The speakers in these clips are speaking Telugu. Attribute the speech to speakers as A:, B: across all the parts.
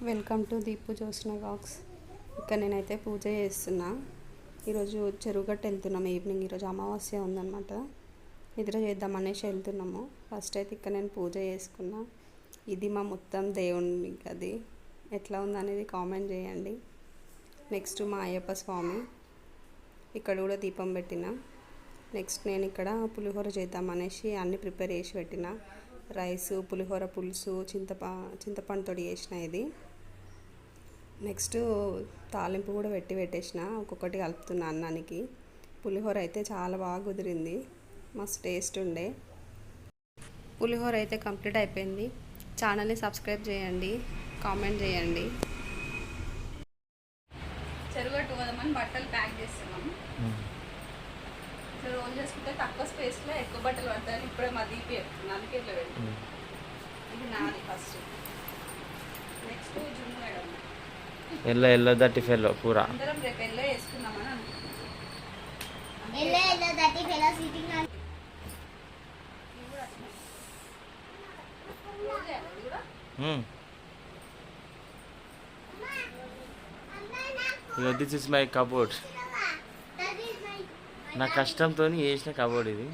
A: Welcome to Deepu Josna vlogs. ఇక్కడ నేనైతే పూజ చేస్తున్నా. ఈరోజు చెరువుగట్టు వెళ్తున్నాము. ఈవినింగ్ ఈరోజు అమావాస్య ఉందన్నమాట. నిద్ర చేద్దాం అనేసి వెళ్తున్నాము. ఫస్ట్ అయితే ఇక్కడ నేను పూజ చేసుకున్నా. ఇది మా మొత్తం దేవుని అది ఎట్లా ఉందనేది కామెంట్ చేయండి. నెక్స్ట్ మా అయ్యప్ప స్వామి ఇక్కడ కూడా దీపం పెట్టిన. నెక్స్ట్ నేను ఇక్కడ పులిహోర చేద్దాం అనేసి అన్నీ ప్రిపేర్ చేసి పెట్టిన. రైసు, పులిహోర, పులుసు, చింతపండుతో చేసిన ఇది. నెక్స్ట్ తాలింపు కూడా పెట్టేసిన. ఒక్కొక్కటి కలుపుతున్నా అన్నానికి. పులిహోర అయితే చాలా బాగా కుదిరింది, మస్తు టేస్ట్ ఉండే. పులిహోర అయితే కంప్లీట్ అయిపోయింది. ఛానల్ని సబ్స్క్రైబ్ చేయండి, కామెంట్ చేయండి. చెరుగట్టు పోదామని బట్టలు ప్యాక్ చేస్తున్నాం. రోల్ చేసుకుంటే తక్కువ స్పేస్లో ఎక్కువ బట్టలు పడతాయని ఇప్పుడే మా దీపి చెప్తున్నాను. అందుకే ఇట్లా పెడుతుంది. ఇది నాది ఫస్ట్. నెక్స్ట్ జున్ను మేడం
B: ఎల్లో దట్టి ఫెల్లో పూర
A: అందరం రేపు ఎల్లో వేసుకుందామని అనుకుంటున్నాం.
B: This is my cupboard. నా కష్టంతో చేసిన కబోర్డ్ ఇది.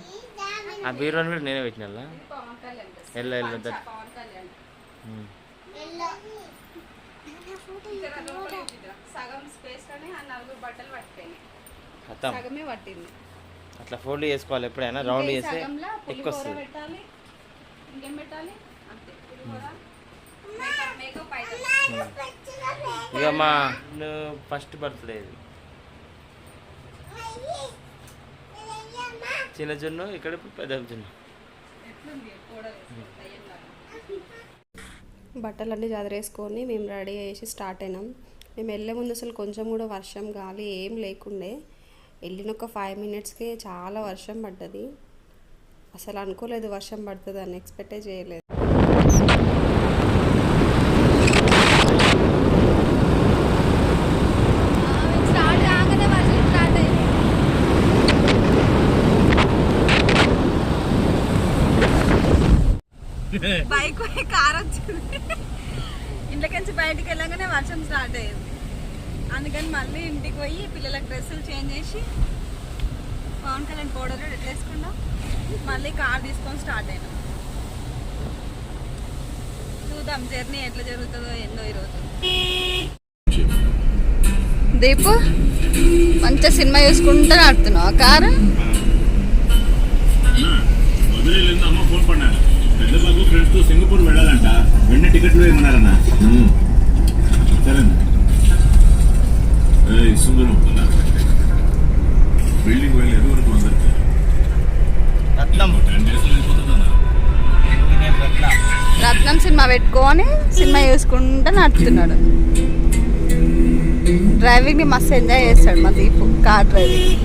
B: ఆ బీరువాని కూడా నేనే పెట్టిన ఎల్లో దట్. అట్లా ఫోల్డ్ చేసుకోవాలి. ఎప్పుడైనా రౌండ్ చేస్తే ఎక్కువ వస్తుంది. ఇక మా ఫస్ట్ బర్త్డే ఇది. చిన్న జున్ను, ఇక్కడ పెద్ద జున్ను.
A: బట్టలన్నీ జాదరేసుకొని మేము రెడీ చేసి స్టార్ట్ అయినాం. మేము వెళ్ళే ముందు అసలు కొంచెం కూడా వర్షం గాలి ఏం లేకుండే. వెళ్ళిన ఒక 5 minutesకే చాలా వర్షం పడ్డది. అసలు అనుకోలేదు వర్షం పడుతుంది అని, ఎక్స్పెక్టే చేయలేదు. బైక్ పోయి కార్ వచ్చింది. ఇంట్లోకించి బయటికి వెళ్ళగానే వర్షం స్టార్ట్ అయ్యింది. అందుకని మళ్ళీ ఇంటికి పోయి పిల్లలకు డ్రెస్సులు చేంజ్ చేసి పవన్ కళ్యాణ్ పౌడర్ వేసుకున్నాం. మళ్ళీ కార్ తీసుకొని స్టార్ట్ అయినాం. చూద్దాం జర్నీ ఎట్లా జరుగుతుందో ఏందో ఈరోజు. దీపు మంచిగా సినిమా చూసుకుంటూ నడుతున్నావు కారు.
C: పెద్దబాబు ఫ్రెండ్స్ తో సింగపూర్ వెళ్ళాలంట. వెంటనే టికెట్లు ఏమన్నారన్నా? సరేనా సుందరం ఉంటుందా? బిల్డింగ్ వెళ్ళి ఎదు వరకు అందరికి
A: రత్నం సినిమా పెట్టుకొని సినిమా చూసుకుంటూ నడుపుతున్నాడు. డ్రైవింగ్ ని మస్తు ఎంజాయ్ చేస్తాడు మా దీపు, కార్ డ్రైవింగ్.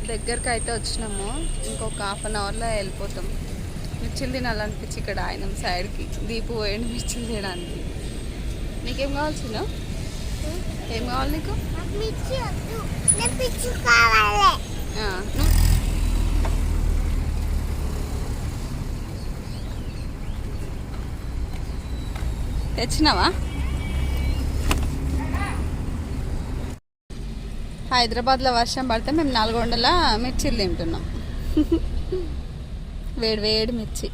A: దగ్గరికి అయితే వచ్చినాము. ఇంకొక 1/2 అవర్లో వెళ్ళిపోతాం. మిర్చిలు తినాలనిపించి ఇక్కడ ఆయన సైడ్కి దీపు పోయండి మిర్చిలు తినడానికి. నీకేం కావాలి చిన్న? ఏం కావాలి నీకు? తెచ్చినావా? హైదరాబాద్లో వర్షం పడితే మేము నల్గొండలో మిర్చిలు తింటున్నాం. వేడి మిర్చి.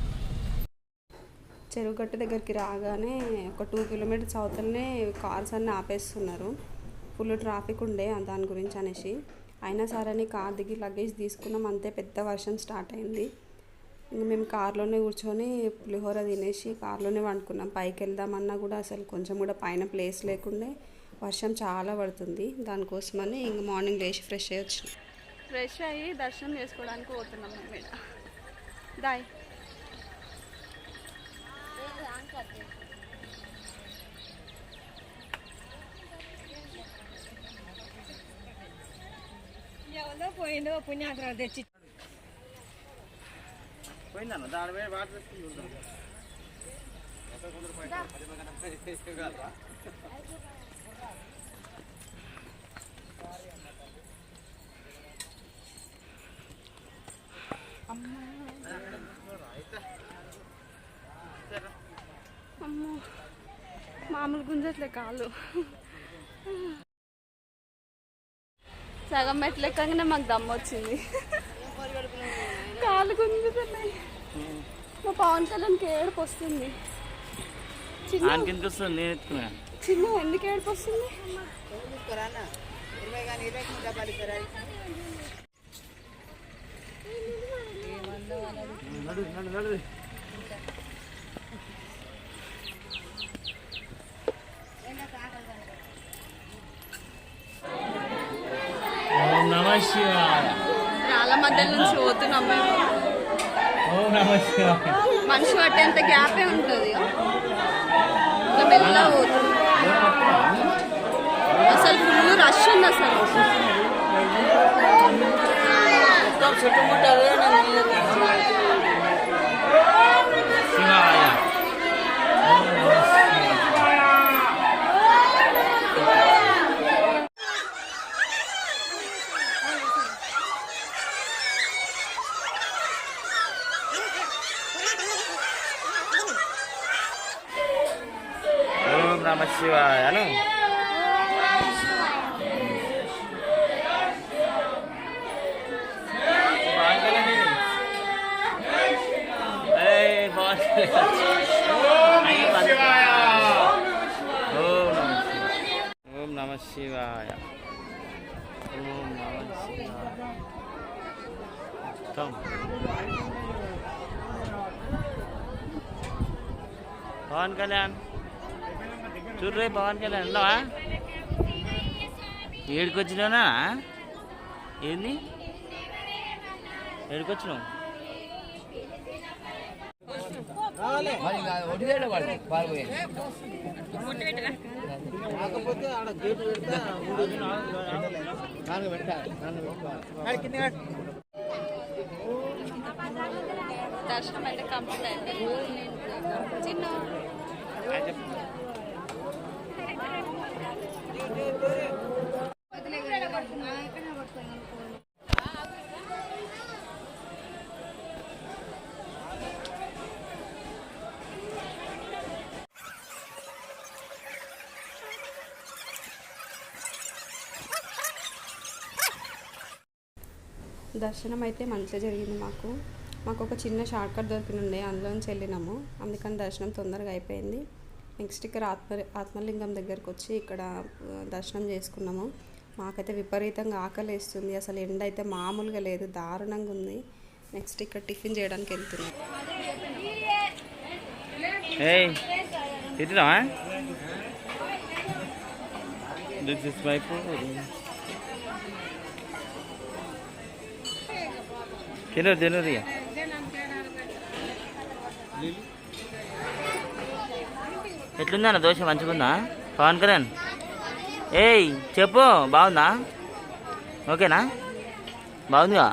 A: చెరువుగట్టు దగ్గరికి రాగానే ఒక 2 kilometers అవతలనే కార్స్ అన్నీ ఆపేస్తున్నారు. ఫుల్ ట్రాఫిక్ ఉండే దాని గురించి అనేసి. అయినా సరే కార్ దిగి లగేజ్ తీసుకున్నాం. అంతే పెద్ద వర్షం స్టార్ట్ అయింది. ఇంక మేము కార్లోనే కూర్చొని పులిహోర తినేసి కార్లోనే వండుకున్నాం. పైకి వెళ్దామన్నా కూడా అసలు కొంచెం కూడా పైన ప్లేస్ లేకుండే. వర్షం చాలా పడుతుంది. దానికోసమని ఇంక మార్నింగ్ లేచి ఫ్రెష్ అయ్యి దర్శనం చేసుకోవడానికి పోతున్నాం మేము ఇక్కడ. దాయ్ ఎవరో పోయిందో పుణ్యాత్రాలు తెచ్చి పోయిందన్న దాని మీద వాటర్ అమ్మ మామూలు గుంజట్లే కాళ్ళు. సగం మెట్లు ఎక్కగానే మాకు దమ్ము వచ్చింది. కాళ్ళు గుంజుతున్నాయి. మా పవన్ కళ్యాణ్కి ఏడుపు వస్తుంది. చిన్న ఎందుకు ఏడుపు వస్తుంది? రాళ్ళ మధ్య నుంచి పోతున్నాం మేము. మనిషి పట్టేంత గ్యాపే ఉంటుంది. ఇట్లా మెల్లగా పోతుంది. అసలు ఫుల్ రష్ ఉంది. అసలు
B: ఓం నమ శివాయ. ఓం నమ శివాయ. ఓం నమ శివాయ. పవన్ కళ్యాణ్ చూడ్రే, పవన్ కళ్యాణ్ ఉన్నావా? ఏడుకొచ్చినావునా? ఏంది ఏడుకొచ్చినావు?
A: దర్శనం అయితే కంప్లీట్ అయిపోయింది. చిన్న దర్శనం అయితే మంచిగా జరిగింది. మాకు ఒక చిన్న షార్ట్ కట్ దొరికినుండే, అందులోంచి వెళ్ళినాము. అందుకని దర్శనం తొందరగా అయిపోయింది. నెక్స్ట్ ఇక్కడ ఆత్మలింగం దగ్గరకు వచ్చి ఇక్కడ దర్శనం చేసుకున్నాము. మాకైతే విపరీతంగా ఆకలి వేస్తుంది. అసలు ఎండ అయితే మామూలుగా లేదు, దారుణంగా ఉంది. నెక్స్ట్ ఇక్కడ టిఫిన్ చేయడానికి వెళ్తున్నాం.
B: ఎట్లుందా దోశ? మంచిగుందా పవన్ కళ్యాణ్? ఏయ్ చెప్పు, బాగుందా? ఓకేనా? బాగుందిగా?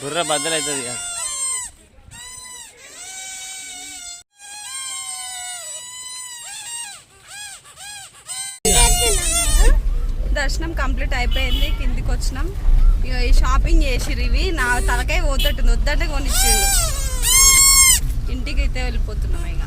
B: బుర్ర బద్దలవుతుంది.
A: దర్శనం కంప్లీట్ అయిపోయింది. కిందికి వచ్చినాం. ఇక ఈ షాపింగ్ చేసిర్రు. ఇవి నా తలకాయ పోతట్టుంది, వద్దంటే కొనిచ్చిండు. ఇంటికి అయితే వెళ్ళిపోతున్నాం ఇక.